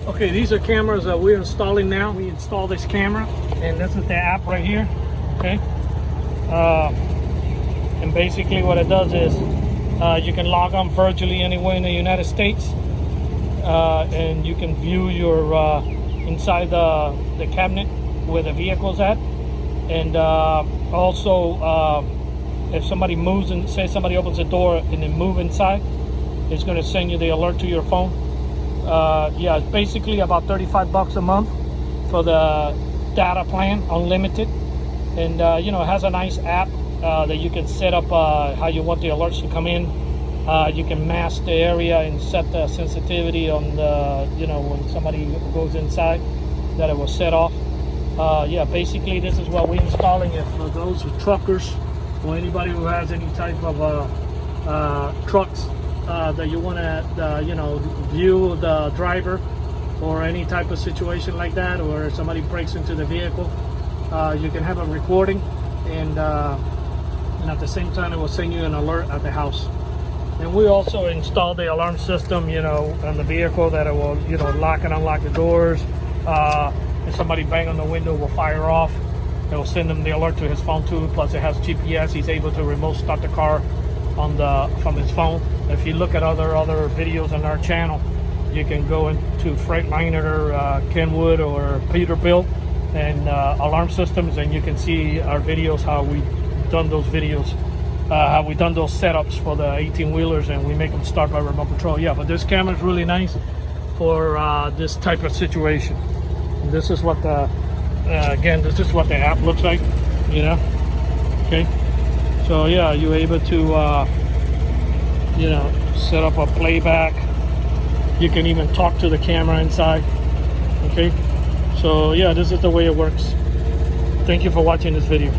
Okay, these are cameras that we're installing now. We install this camera, and this is the app right here. Okay, and basically what it does is you can log on virtually anywhere in the United States, and you can view your inside the cabinet where the vehicle's at, and also if somebody moves and say somebody opens the door and then move inside, it's going to send you the alert to your phone. Yeah, it's basically about $35 a month for the data plan, unlimited, and you know, it has a nice app that you can set up how you want the alerts to come in. You can mask the area and set the sensitivity on the, you know, when somebody goes inside, that it will set off. Yeah, basically this is what we're installing it for those truckers or anybody who has any type of trucks that you want to, you know, view the driver or any type of situation like that, or somebody breaks into the vehicle. You can have a recording, and at the same time it will send you an alert at the house. And we also install the alarm system, you know, on the vehicle, that it will, you know, lock and unlock the doors. If somebody bang on the window, will fire off. It will send him the alert to his phone too. Plus it has GPS. He's able to remote start the car from his phone. If you look at other videos on our channel, you can go into Freightliner, Kenwood, or Peterbilt, and alarm systems, and you can see our videos, how we done those videos, how we done those setups for the 18-wheelers, and we make them start by remote control. Yeah, but this camera is really nice for this type of situation. And this is what the again, this is what the app looks like, you know. Okay, so yeah, you're able to you know, set up a playback. You can even talk to the camera inside. Okay, so yeah, this is the way it works. Thank you for watching this video.